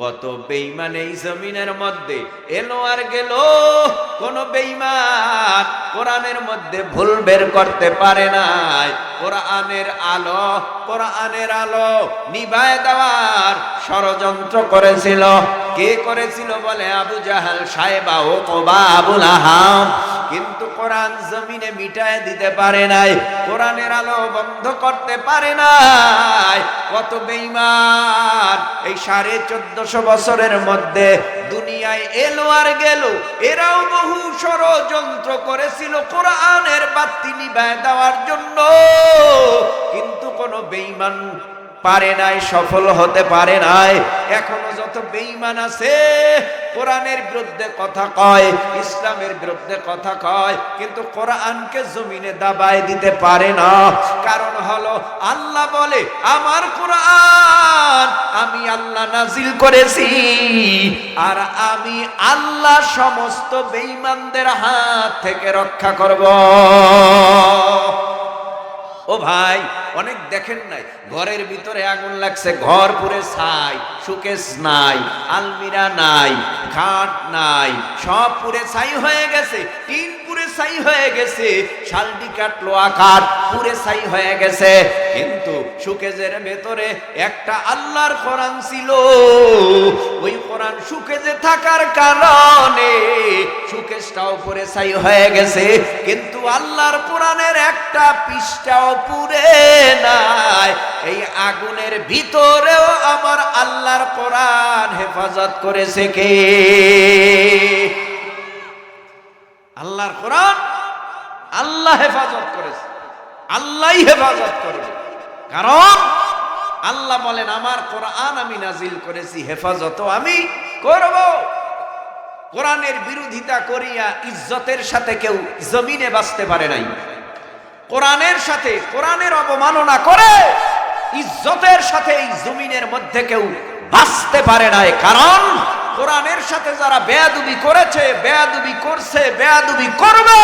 কত বেঈমান এই জমিনের মধ্যে এলো আর গেল, কোন বেঈমান কোরআনের মধ্যে ভুল বের করতে পারে নাই। কোরআনের আলো নিভায় দেওয়ার ষড়যন্ত্র করেছিল। কে করেছিল বলে? আবু জাহাল, সাহেবা, ওতবা, আবুল আহাব। কিন্তু কোরআন জমিনে মিটায় দিতে পারে নাই, কোরআনের আলো বন্ধ করতে পারে নাই। কত বেঈমান এই 1450 বছরের মধ্যে দুনিয়ায় এলো আর গেল। এরাও বহু ষড়যন্ত্র করেছিল কোরআনের বাতি নিভায় দেওয়ার জন্য, কিন্তু কোন বেঈমান পারে নাই, সফল হতে পারে নাই। এখনো যত বেঈমান আছে কোরআনের বিরুদ্ধে কথা কয়, ইসলামের বিরুদ্ধে কথা কয়, কিন্তু কোরআনকে জমিনে দাবায় দিতে পারে না। কারণ হলো আল্লাহ বলে, আমার কোরআন আমি আল্লাহ নাজিল করেছি, আর আমি আল্লাহ সমস্ত বেঈমানদের হাত থেকে রক্ষা করব। ও ভাই, অনেক দেখেন নাই, ঘরের ভিতরে আগুন লাগছে, ঘর পুরে ছাই, শোকেস নাই, আলমিরা নাই, খাট নাই, সব পুরে ছাই হয়ে গেছে, টিন পুরে ছাই হয়ে গেছে, শালটি কাঠ, লোহা কাঠ পুরে ছাই হয়ে গেছে। কিন্তু শোকেজের ভেতরে একটা আল্লাহর কোরআন ছিল। ওই কোরআন শোকেজে থাকার কারণে শোকেসটাও পুরে ছাই হয়ে গেছে, কিন্তু আল্লাহর কোরআনের একটা পৃষ্ঠাও পুরে নাই। এই আগুনের ভিতরেও আমার আল্লাহর কোরআন হেফাজত করেছে কে? আল্লাহর কোরআন আল্লাহ হেফাজত করেছে, আল্লাহই হেফাজত করবে। কারণ আল্লাহ বলেন, আমার কোরআন আমি নাজিল করেছি, হেফাজত আমি করব। কোরআনের বিরোধিতা করিয়া ইজ্জতের সাথে কেউ জমিনে বাঁচতে পারে নাই। কোরআনের সাথে, কোরআনের অবমাননা করে ইজ্জতের সাথে এই জমিনের মধ্যে কেউ বাঁচতে পারে নাই। কারণ কোরআনের সাথে যারা বেয়াদবি করেছে, বেয়াদবি করছে, বেয়াদবি করবে,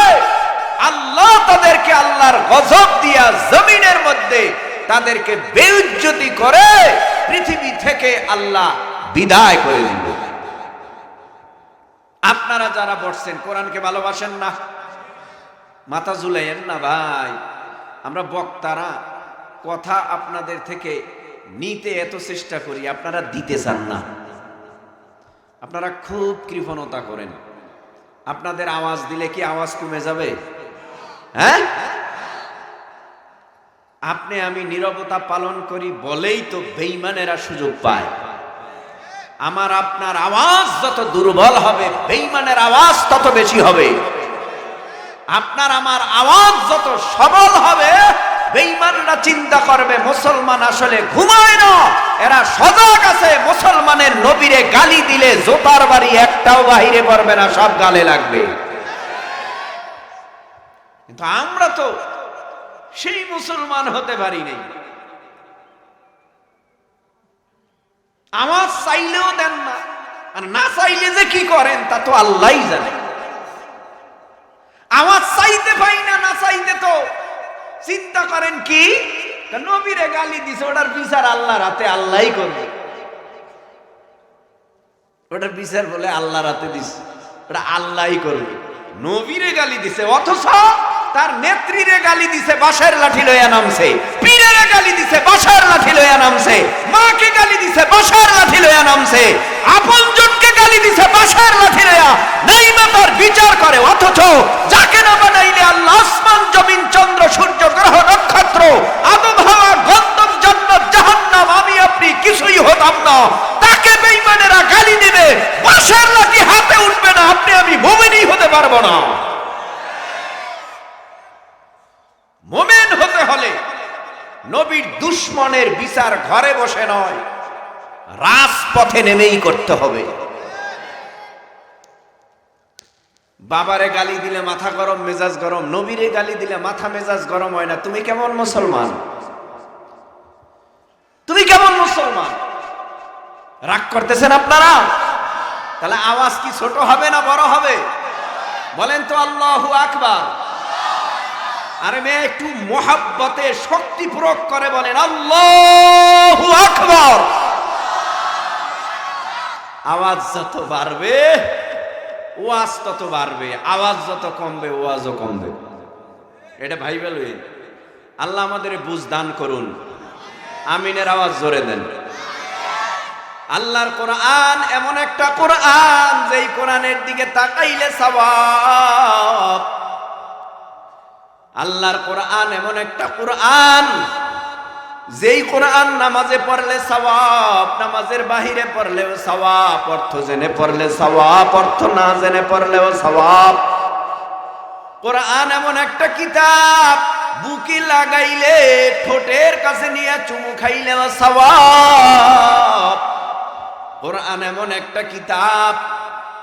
আল্লাহ তাদেরকে আল্লাহর গজব দিয়া জমিনের মধ্যে তাদেরকে বেইজ্জতি করে পৃথিবী থেকে আল্লাহ বিদায় করে দিল। আপনারা যারা বসছেন, কোরআনকে ভালোবাসেন না? মাথা ঝুলাইয়েন না ভাই। আমরা বক্তারা কথা আপনাদের থেকে নিতে এত চেষ্টা করি, আপনারা দিতে চান না। আপনারা খুব কৃপণতা করেন। আপনাদের আওয়াজ দিলে কি আওয়াজ কমে যাবে? হ্যাঁ, আপনি আমি নীরবতা পালন করি বলেই তো বেঈমানেরা সুযোগ পায়। আমার আপনার আওয়াজ যত দুর্বল হবে, বেঈমানের আওয়াজ তত বেশি হবে। আপনার আমার আওয়াজ যত সবল হবে, বেঈমানরা চিন্তা করবে মুসলমান আসলে ঘুমায় না, এরা সজাগ আছে। মুসলমানের নবীরে গালি দিলে জোতার বাড়ি একটাও বাহিরে পড়বে না, সব গালে লাগবে। কিন্তু আমরা তো সেই মুসলমান হতে পারি নাই। আওয়াজ চাইলেও দেন না, আর না চাইলে যে কি করেন তা তো আল্লাহই জানে। আওয়াজ চাইতে পাই না, না চাইতে তো চিন্তা করেন কি নবীরে গালি দিছে, ওটার বিচার আল্লাহর হাতে, আল্লাহই করবে। ওটার বিচার বলে আল্লাহর হাতে দিছে, ওটা আল্লাহই করবে। নবীরে গালি দিছে, অথচ তার নেত্রীরে গালি দিছে, বাঁশের লাঠি লইয়া নামছে। পীরেরে গালি দিছে, বাঁশের লাঠি লইয়া নামছে। মাকে গালি দিছে, বাঁশের লাঠি লইয়া নামছে। আপনজনকে গালি দিছে, বাঁশের লাঠি লইয়া নাইমা তার বিচার করে। অথচ যাকে না বানাইলে আল্লাহ আসমান, জমিন, চন্দ্র, সূর্য, গ্রহ, নক্ষত্র, আদম, হাওয়া, গন্ধম, জান্নাত, জাহান্নাম, আমি আপনি কিছুই হতাম না, তাকে বেঈমানেরা গালি দিবে, বাঁশের লাঠি হাতে উঠবে না, আপনি আমি মুমিনই হতে পারবো না। মুমিন হতে হলে নবীর দুশমনের বিচার ঘরে বসে নয়, রাজপথে নেমেই করতে হবে। বাবারে গালি দিলে মাথা গরম, মেজাজ গরম, নবীরে গালি দিলে মাথা মেজাজ গরম হয় না। তুমি কেমন মুসলমান? তুমি কেমন মুসলমান? রাগ করতেছেন আপনারা? তাহলে আওয়াজ কি ছোট হবে না বড় হবে? বলেন তো আল্লাহু আকবার। আরে মেয়ে একটু মোহাব্বতে শক্তি প্রয়োগ করে বলেন আল্লাহু আকবার। আওয়াজ যত বাড়বে ওয়াজ তত বাড়বে, আওয়াজ যত কমবে ওয়াজও কমবে। এটা ভাইবে লই। আল্লাহ আমাদের বুঝ দান করুন। আমিনের আওয়াজ জোরে দেন। আল্লাহর কোরআন এমন একটা কোরআন, যেই কোরআনের দিকে তাকাইলে সওয়াব। আল্লাহর কোরআন এমন একটা কোরআন, যেই কোরআন নামাজে পড়লে সওয়াব, নামাজের বাহিরে পড়লেও সওয়াব, অর্থ জেনে পড়লে সওয়াব, অর্থ না জেনে পড়লেও সওয়াব। কোরআন এমন একটা কিতাব, বুকে লাগাইলে ঠোঁটের কাছে নিয়ে চুমু খাইলেও সওয়াব। কোরআন এমন একটা কিতাব,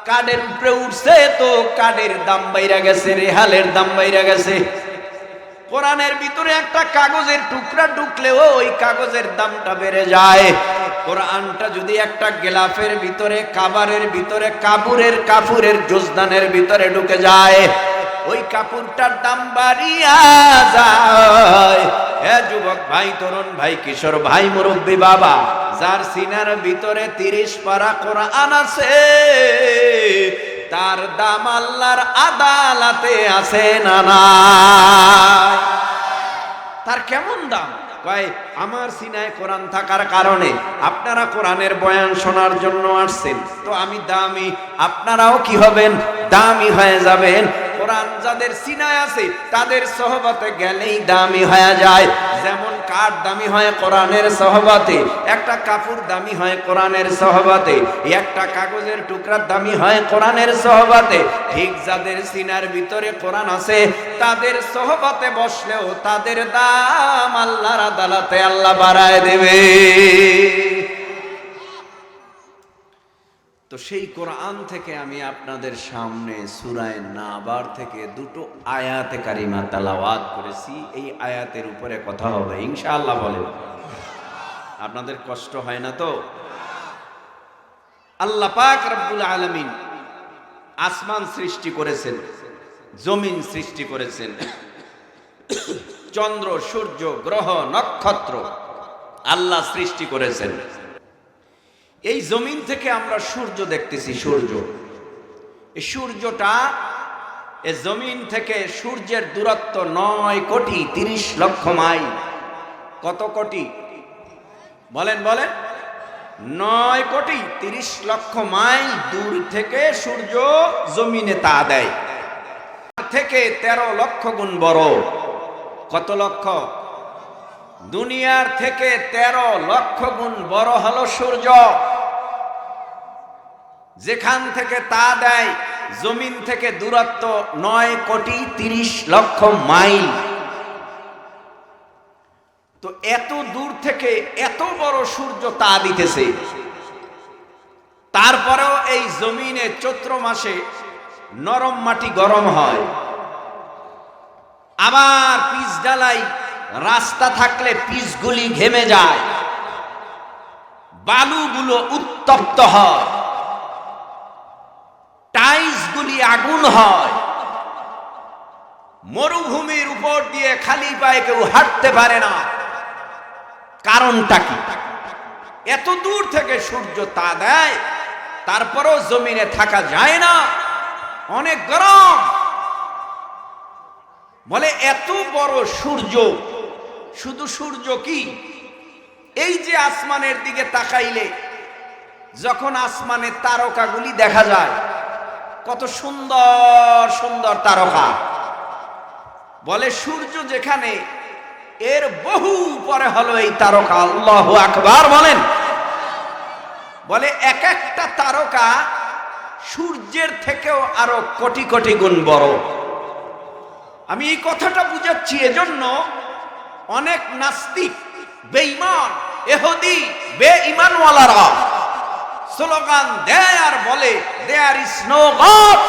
কার্ডের উপরে উঠছে তো কার্ডের দাম বাইরা গেছে, রেহালের দাম বাইরা গেছে। কোরআনের ভিতরে একটা কাগজের টুকরা ঢুকলেও ওই কাগজের দামটা বেড়ে যায়। কোরআনটা যদি একটা গেলাফের ভিতরে, কাবারের ভিতরে, কাপুরের জোজদানের ভিতরে ঢুকে যায়, ওই কাপড়টার দাম বাড়িয়া যায়। এ যুবক ভাই, তরুণ ভাই, কিশোর ভাই, মুরব্বী বাবা, যার সিনার ভিতরে 30 পারা কোরআন আছে, তার দাম আল্লাহর আদালতে আছে না নাই? তার কেমন দাম? কয় আমার সিনায় কোরআন থাকার কারণে আপনারা কোরআনের বয়ান শোনার জন্য আসছেন, তো আমি দামি, আপনারাও কি হবেন? দামি হয়ে যাবেন। কোরআন যাদের সিনায় আছে তাদের সহবতে গেলেই দামি হয়ে যায়। যেমন কাঠ দামি হয় কোরআনের সহবতে, একটা কাপড় দামি হয় কোরআনের সহবতে, একটা কাগজের টুকরা দামি হয় কোরআনের সহবতে, ঠিক যাদের সিনার ভিতরে কোরআন আছে তাদের সহবতে বসলেও তাদের দাম আল্লাহর আদালতে আল্লাহ বাড়ায় দেবে। তো সেই কোরআন থেকে আমি আপনাদের সামনে সূরা নাবার থেকে দুটো আয়াতে কারিমা তেলাওয়াত করেছি। এই আয়াতের উপরে কথা হবে ইনশাআল্লাহ। বলেন, আপনাদের কষ্ট হয় না তো? আল্লাহ পাক রব্বুল আলামিন আসমান সৃষ্টি করেছেন, জমিন সৃষ্টি করেছেন, চন্দ্র, সূর্য, গ্রহ, নক্ষত্র আল্লাহ সৃষ্টি করেছেন। এই জমিন থেকে আমরা সূর্য দেখতেছি। সূর্য, এই সূর্যটা, এই জমিন থেকে সূর্যের দূরত্ব 9,30,00,000 মাইল। কত কোটি? বলেন বলেন। 9,30,00,000 মাইল দূর থেকে সূর্য জমিনে তা দেয়। থেকে 13 লক্ষ গুণ বড়। কত লক্ষ? দুনিয়ার থেকে 13 লক্ষ গুণ বড় হলো সূর্য। যেখান থেকে তা দেয় জমিন থেকে দূরত্ব 9,30,00,000 মাইল। তো এত দূর থেকে এত বড় সূর্য তা দিতেছে, তারপরেও এই জমিনে চৈত্র মাসে নরম মাটি গরম হয়, আবার পিচ ঢালাই রাস্তা থাকলে পিচগুলি ঘেমে যায়, বালুগুলো উত্তপ্ত হয়, টাইলসগুলি আগুন হয়, মরুভূমির উপর দিয়ে খালি পায়ে কেউ হাঁটতে পারে না। কারণটা কি? এত দূর থেকে সূর্য তা দেয়, তারপরেও জমিনে থাকা যায় না, অনেক গরম। বলে এত বড় সূর্য, শুধু সূর্য কি, এই যে আসমানের দিকে তাকাইলে যখন আসমানের তারকাগুলি দেখা যায়, কত সুন্দর সুন্দর তারকা। বলে সূর্য যেখানে, এর বহু পরে হলো এই তারকা। আল্লাহু আকবার বলেন। বলে এক একটা তারকা সূর্যের থেকেও আরো কোটি কোটি গুণ বড়। আমি এই কথাটা বুঝাচ্ছি এজন্য অনেক নাস্তিক, বেঈমান, ইহুদি, বেঈমানওয়ালারা স্লোগান দেয় আর বলে দেয়ার ইজ নো গড,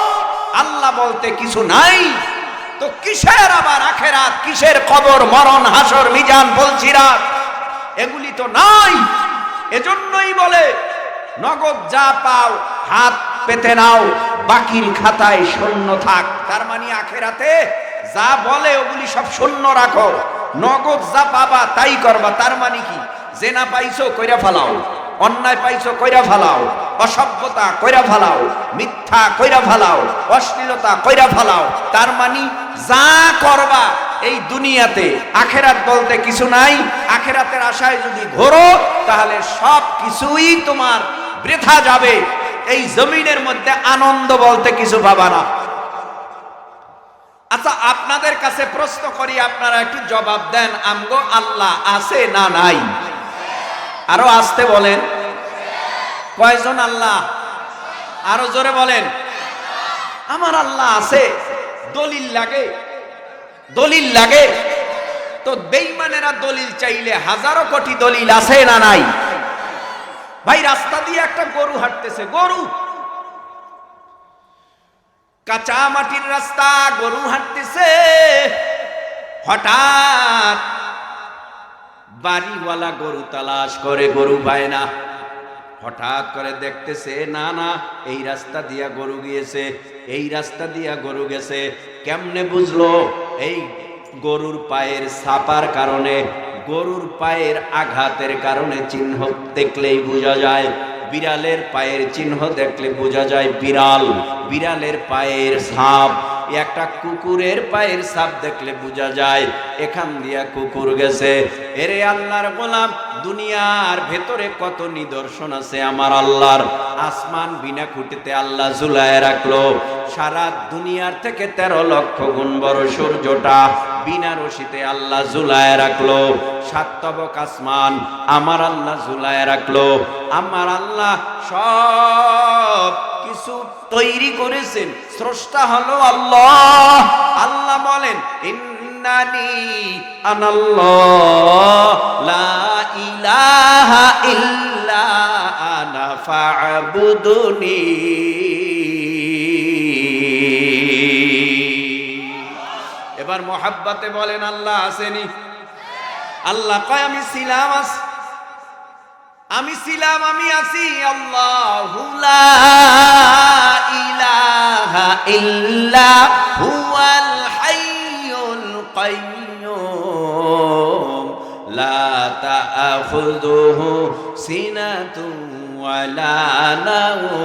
আল্লাহ বলতে কিছু নাই। তো কিসের আবার আখেরাত, কিসের কবর, মরণ, হাসর, মিজান, বলছিরাত, এগুলি তো নাই। এজন্যই বলে নগদ যা পাও হাত পেতে নাও, বাকির খাতায় শূন্য থাক। তার মানে আখেরাতে যা বলে ওগুলি সব শূন্য রাখো, নগদ যা পাবা তাই করবা। তার মানে কি? জেনা পাইছো কইরা ফেলাও, অন্যায় পাইছো কইরা ফেলাও, অসভ্যতা কইরা ফালাও, মিথ্যা কইরা ফালাও, অশ্লীলতা কইরা ফালাও। তার মানে যা করবা এই দুনিয়াতে, আখেরাত বলতে কিছু নাই। আখেরাতের আশায় যদি ঘোরো তাহলে সব কিছুই তোমার বৃথা যাবে। এই জমিনের মধ্যে আনন্দ বলতে কিছু পাবা না। আচ্ছা, আপনাদের কাছে প্রশ্ন করি, আপনারা একটু জবাব দেন, আমগো আল্লাহ আছে না নাই? আরো আসতে বলেন, কয়জন আল্লাহ? আরো জোরে বলেন। আমার আল্লাহ আছে। দলিল লাগে? দলিল লাগে তো বেঈমানেরা দলিল চাইলে হাজারো কোটি দলিল আছে না নাই? ভাই, রাস্তা দিয়ে একটা গরু হাঁটতেছে, গরু, কাঁচা মাটির রাস্তা, গরু হাঁটতেছে। হঠাৎ বাড়িওয়ালা গরু তালাশ করে, গরু পায় না। হঠাৎ করে দেখতেছে না না, এই রাস্তা দিয়া গরু গিয়েছে, এই রাস্তা দিয়া গরু গেছে। কেমনে বুঝলো? এই গরুর পায়ের ছাপার কারণে, গরুর পায়ের আঘাতের কারণে চিহ্ন দেখলেই বোঝা যায়। বিড়ালের পায়ের চিহ্ন দেখলে বোঝা যায় বিড়াল, বিড়ালের পায়ের ছাপ। একটা কুকুরের পায়ের ছাপ দেখলে বোঝা যায় এখান দিয়া কুকুর গেছে। এরে আল্লাহর গোলাম, দুনিয়ার ভেতরে কত নিদর্শন আছে আমার আল্লাহর। আসমান বিনা খুঁটিতে আল্লাহ ঝুলায় রাখলো। সারা দুনিয়ার থেকে 13 লক্ষ গুণ বড় সূর্যটা বিনা রশিতে আল্লাহ ঝুলায় রাখলো। 7 তবক আসমান আমার আল্লাহ ঝুলায় রাখলো। আমার আল্লাহ সব কিছু তৈরি করেছেন। স্রষ্টা হলো আল্লাহ। আল্লাহ বলেন, ইন্নানি আনাল্লাহ লা ইলাহা ইল্লা আনা ফা'বুদুনি। এবার মোহাব্বতে বলেন, আল্লাহ আসেনি? আল্লাহ কয়, আমি ছিলাম, আমি ছিলাম, আমি আছি। আল্লাহু লা ইলাহা ইল্লা হুয়াল হাইয়ুল কাইয়্যুম লা তা'খুযুহু সিনাতুন ওয়ালা নাওম।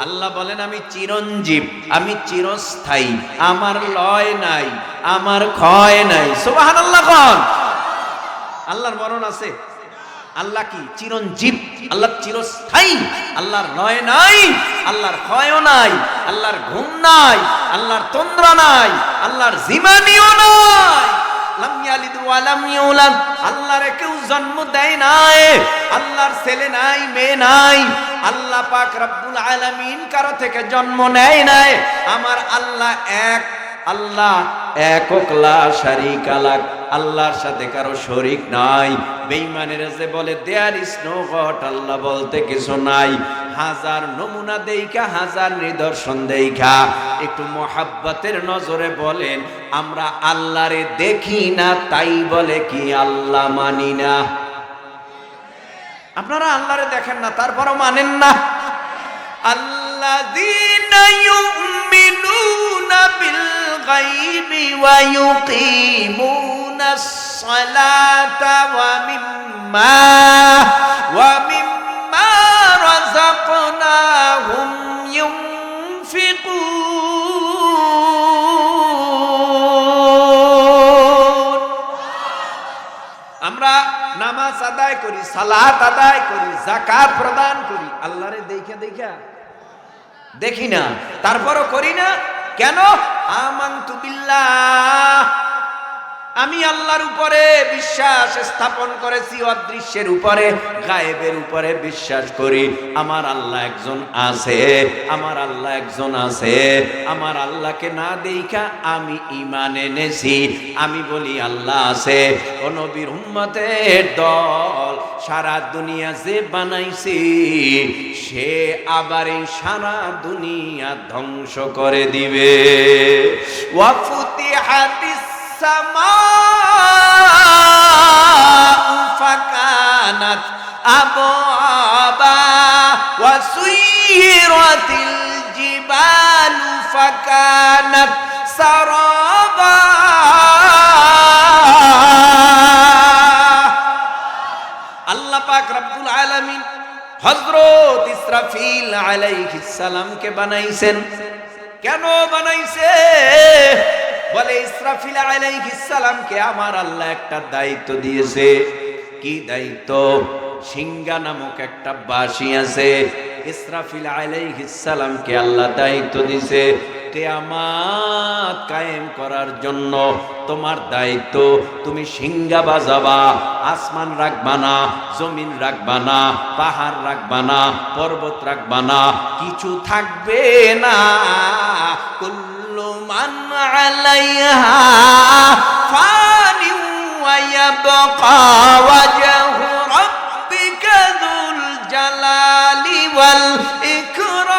আল্লাহ বলেন, আমি চিরঞ্জীব, আমি চিরস্থায়ী, আমার লয় নাই, আমার ক্ষয় নাই। সুবহানাল্লাহ কোন? আল্লাহর মরণ আছে? আল্লাহ কি চিরঞ্জীব? আল্লাহ চিরস্থায়ী। আল্লাহর লয় নাই, আল্লাহর ক্ষয়ও নাই, আল্লাহর ঘুম নাই, আল্লাহর তন্দ্রা নাই, আল্লাহর জিমানিও নাই। লাম ইয়ালিদ ওয়া লাম ইউলাদ, আল্লাহর কেউ জন্ম দেয় নাই, আল্লাহর ছেলে নাই, মেয়ে নাই। আল্লাহ পাক রব্বুল আলামিন কারো থেকে জন্ম নেয় নাই। আমার আল্লাহ এক, আল্লাহ একক, লা শারীকা লাহ, আল্লাহর সাথে কারো শরীক নাই। বেঈমানেরা যে বলে দেয়ার ইজ নো গড, আল্লাহ বলতে কিছু নাই। হাজার নমুনা দেইখা, হাজার নিদর্শন দেইখা একটু মোহাব্বতের নজরে বলেন, আমরা আল্লাহরে দেখি না তাই বলে কি আল্লাহ মানি না? আপনারা আল্লাহরে দেখেন না তারপরও মানেন না? আল্লাযীনা ইউমিনুনা বিল গায়বি ওয়া ইউকিমুনাস সালাতা ওয়া মিম্মা রাযাকনাহুম ইউনফিকুন। আমরা নামাজ আদায় করি, সালাত আদায় করি, যাকাত প্রদান করি, আল্লাহরে দেখা দেখা দেখি না, তারপরও করি না কেন? আমানতু বিল্লাহ, আমি আল্লাহর উপরে বিশ্বাস স্থাপন করেছি, অদৃশ্যের উপরে, গায়েবের উপরে বিশ্বাস করি। আমার আল্লাহ একজন আছে, আমার আল্লাহ একজন আছে। আমার আল্লাহকে না দেখা আমি ঈমান এনেছি। আমি বলি আল্লাহ আছে। ও নবীর উম্মতের দল, সারা দুনিয়া যে বানাইছি সে আবার এই সারা দুনিয়া ধ্বংস করে দিবে। ওয়া ফুতিহাতিস সামাউ ফাকানাত আবওয়াবা ওয়া সুয়িরাতিল জিবালু ফাকানাত সারাবা। আল্লাহ পাক রব্বুল আলামিন হযরত ইসরাফিল আলাইহিস সালামকে বানাইছেন। কেন বানাইছে? বলে ইসরাফিল আলাইহিস সালামকে আমার আল্লাহ একটা দায়িত্ব দিয়েছে। কি দায়িত্ব? সিংহা নামক একটা বাঁশি আছে, ইসরাফিল আলাইহিস সালামকে আল্লাহ দায়িত্ব দিয়েছে কিয়ামত কায়েম করার জন্য। তোমার দায়িত্ব, তুমি সিংহা বাজাবা। আসমান রাখবা না, জমিন রাখবা না, পাহাড় রাখবা না, পর্বত রাখবা না, কিছু থাকবে না। কুল্লু মান আলাইহা ফানি ওয়া ইয়াবকা ওয়াজহু রাব্বিকা যুল জালালি ওয়াল ইকরাম।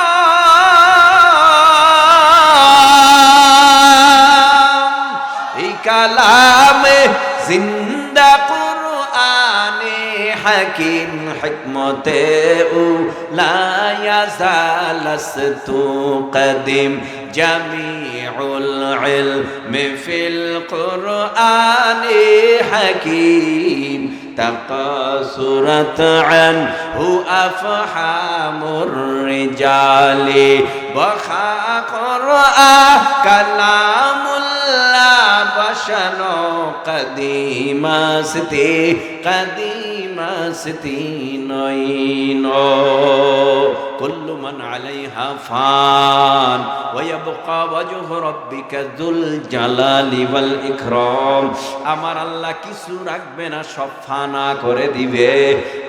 এই কালামে জিন্দা কুরআনে হাকিম হিকমতে লা ইয়াজালাস্তু কদিম জামিউল ইলমি ফিল কুরআনে হাকিম তাকাসুরাত আনহু আফহামুর রিজালি ওয়া কুরআন কালামুল্লাহ বাশানো কদিমাস্তি কদিমাস্তি নয়নো। কুল্লু মান আলাইহা ফান ওয়া ইয়াবকা ওয়াজহু রাব্বিকা যুল জালালি ওয়াল ইকরাম। আমার আল্লাহ কিছু রাখবে না, সব ফানা করে দিবে।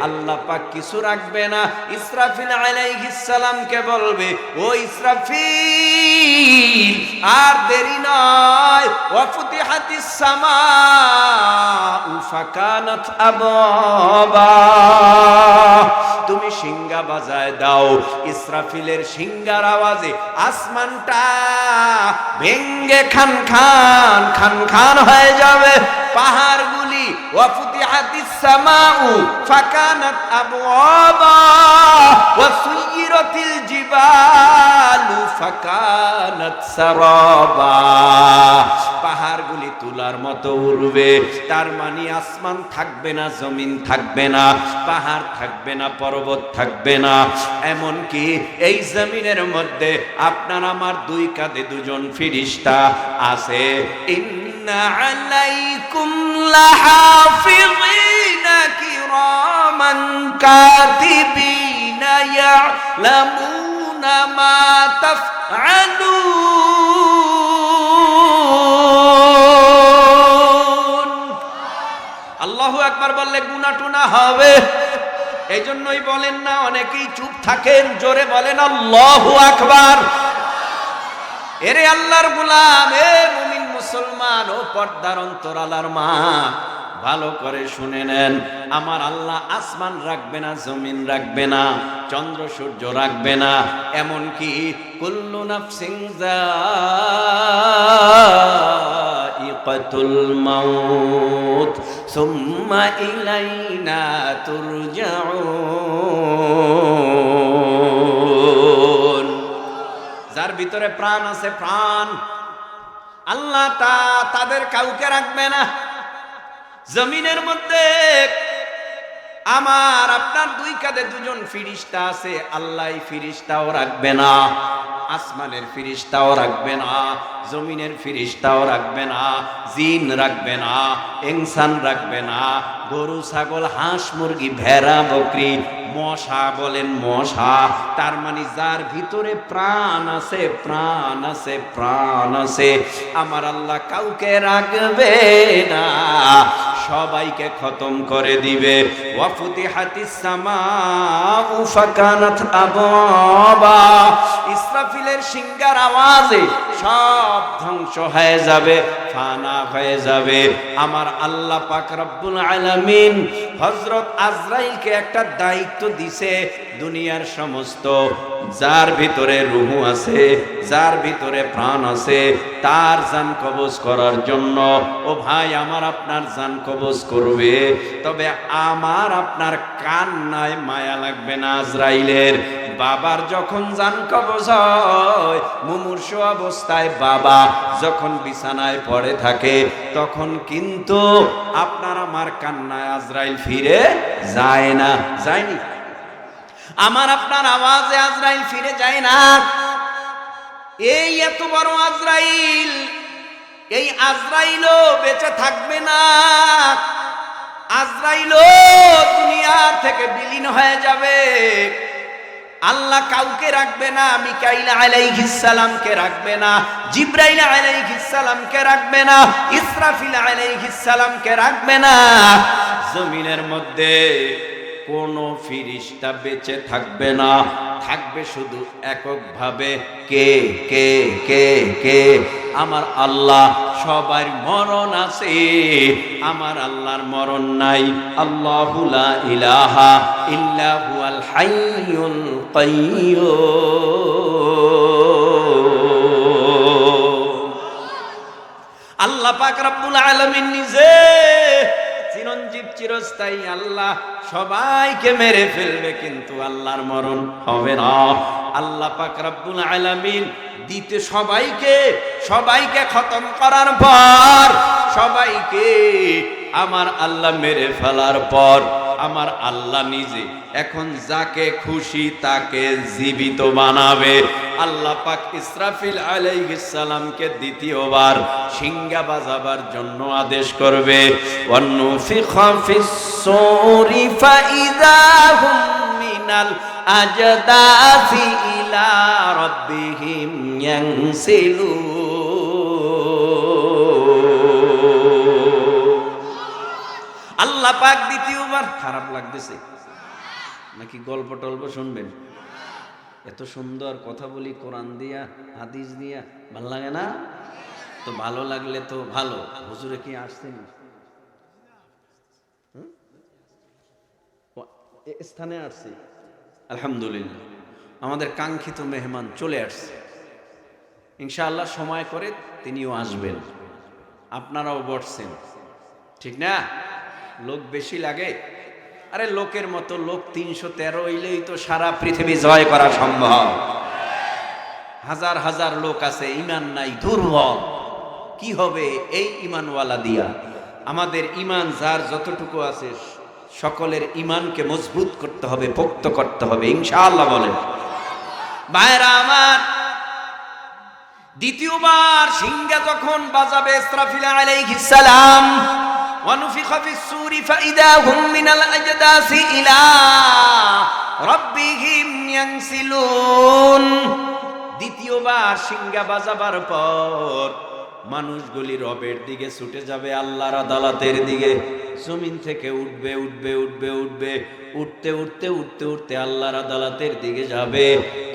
আল্লাহ পাক কিছু রাখবে না। ইসরাফিল আলাইহিস সালামকে বলবে, ও ইসরাফিল আর দেরি নয়। ওয়া ফুতিহাতিস সামাউ ফাকানাত আবওয়াবা। তুমি সিংহা বাজায় দাও। ইসরাফিলের সিংহার আওয়াজে আসমানটা ভেঙ্গে খান খান খান খান হয়ে যাবে। পাহাড়গুলি ওয়া ফুতিহাতিস সামাউ ফাকানাত আবওয়াবা ওয়া সুয়িরাতিল জিবালু ফাকানাত সারাবা। পাহাড়গুলি তুলার মতো উড়বে। তার মানে আসমান থাকবে না, জমিন থাকবে না, পাহাড় থাকবে না, পর্বত থাকবে না। এমনকি এই জমিনের মধ্যে আপনার আমার দুই কাঁধে দুজন ফেরেশতা আছে। ইন্না আলাইকুম লাহাফিযিনা কিরামান কাতিবিনা ইয়ালামুনা মা তাফআলুন। আল্লাহু আকবার বললে গুনাহ টুনা হবে। এই জন্যই বলেন না, অনেকেই চুপ থাকেন, জোরে বলেন আল্লাহু আকবার। এরে আল্লাহর গোলাম, এ মুমিন মুসলমান ও পর্দার অন্তরালার মা, ভালো করে শুনে নেন। আমার আল্লাহ আসমান রাখবে না, জমিন রাখবে না, চন্দ্র সূর্য রাখবে না। এমনকি কুল্লু নাফসিন যায়িকাতুল মাউত সুম্মা ইলাইনা তুরজাউন। যার ভিতরে প্রাণ আছে, প্রাণ আল্লাহ তাদের কাউকে রাখবে না। জমিনের মধ্যে আমার আপনার দুই কাঁধে দুজন ফেরেশতা আছে, আল্লাহ ফেরেশতাও রাখবে না। আসমানের ফেরেশতাও রাখবে না, জমিনের ফেরেশতাও রাখবে না, জিন রাখবে না, ইনসান রাখবে না, গরু ছাগল হাঁস মুরগি ভেড়া বকরি মশা বলেন মশা। তার মানে যার ভিতরে প্রাণ আছে, প্রাণ আছে, প্রাণ আছে, আমার আল্লাহ কাউকে রাখবে না, সবাইকে খতম করে দিবে। ওয়া ফুতিহাতিস সামাউ ফাকানাত আবওয়াবা। ইসরাফিলের সিংহার আওয়াজে সব ধ্বংস হয়ে যাবে, ফানা হয়ে যাবে। আমার আল্লাহ পাক রব্বুল আলামিন হযরত আজরাইলকে একটা দায়িত্ব দিছে। দুনিয়ার সমস্ত যার ভিতরে রূহ আছে, যার ভিতরে প্রাণ আছে, তার জান কবজ করার জন্য। ও ভাই, আমার আপনার জান কবজ করবে, তবে আমার আপনার কান্নায় মায়া লাগবে না আজরাইলের। বাবার যখন জান কবজ হয়, মুমূর্ষু অবস্থায় বাবা যখন বিছানায় পড়ে, পড়ে থাকে, তখন কিন্তু আপনার আমার কান্নায় আজরাইল ফিরে যায় না। যায়নি? আমার আপনার আওয়াজে আজরাইল ফিরে যায় না। এই এত বড় আজরাইল, এই আজরাইলও বেঁচে থাকবে না। আজরাইলও দুনিয়া থেকে বিলীন হয়ে যাবে। আল্লাহ কাউকে রাখবে না, মিকাইল আলাইহিস সালামকে রাখবে না, জিবরাইল আলাইহিস সালামকে রাখবে না, ইসরাফিল আলাইহিস সালামকে রাখবে না। জমিনের মধ্যে কোনো ফেরেশতা বেঁচে থাকবে না, থাকবে শুধু এককভাবে কে কে কে কে? আমার আল্লাহ। সবার মরণ আছে, আমার আল্লাহর মরণ নাই। আল্লাহু লা ইলাহা ইল্লা হুয়াল হাইয়ুল কাইয়্যুম। আল্লাহ পাক রব্বুল আলামিন নিজে চিরঞ্জীব, চিরস্থায়ী আল্লাহ। সবাইকে মেরে ফেলবে, কিন্তু আল্লাহর মরণ হবে না। আল্লাহ পাক রব্বুল আলামিন দিতে সবাইকে খতম করার পর, সবাইকে আমার আল্লাহ মেরে ফেলার পর, আমার আল্লাহ নিজে এখন যাকে খুশি তাকে জীবিত বানাবে। আল্লাহ পাক ইসরাফিল আলাইহিস সালামকে দ্বিতীয়বার সিংহা বাজাবার জন্য আদেশ করবে। ওয়ানুফিখা ফিস সূরি ফাইযা হুম মিনাল আজদাসি ইলা রাব্বিহিম ইয়ানসিলুন। আল্লাহ পাক দ্বিতীয়বার, খারাপ লাগতেছে নাকি? গল্প টল্প শুনবেন? এত সুন্দর কথা বলি কোরআন দিয়া, হাদিস দিয়া, ভালো লাগে না? তো ভালো লাগলে তো ভালো। হুজুরে কি আসছেন স্থানে? আসছে, আলহামদুলিল্লাহ। আমাদের কাঙ্ক্ষিত মেহমান চলে আসছে। ইনশাআল্লাহ সময় করে তিনিও আসবেন, আপনারাও বসছেন, ঠিক না? লোক বেশি লাগে? আরে লোকের মতো লোক 313 হইলেই তো সারা পৃথিবী জয় করা সম্ভব। হাজার হাজার লোক আছে, ঈমান নাই, দুর্বল। কি হবে এই ঈমানওয়ালা দিয়া? আমাদের ঈমান যার যতটুকু আছে, সকলের ঈমানকে মজবুত করতে হবে, পোক্ত করতে হবে, ইনশাআল্লাহ বলেন। ভাইরা আমার, দ্বিতীয়বার সিংহা যখন বাজাবে ইসরাফিল আলাইহিস সালাম, ওয়ানুফিখা ফিস সূরি ফাইযা হুম মিনাল আজদাসি ইলা রাব্বিহিম ইয়ানসিলুন। দ্বিতীয়বার সিংহা বাজাবার পর মানুষগুলি রবের দিকে ছুটে যাবে, আল্লাহর আদালতের দিকে। জমিন থেকে উঠবে উঠবে উঠবে উঠবে, উঠতে উঠতে উঠতে উঠতে আল্লাহর আদালতের দিকে যাবে।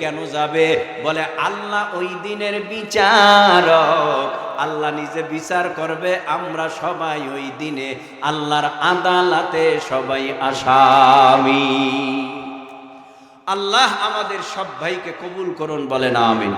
কেন যাবে? বলে আল্লাহ ওই দিনের বিচারক। আল্লাহ নিজে বিচার করবে। আমরা সবাই ওই দিনে আল্লাহর আদালতে সবাই আসামি। আল্লাহ আমাদের সব ভাইকে কবুল করুন, বলেন আমিন।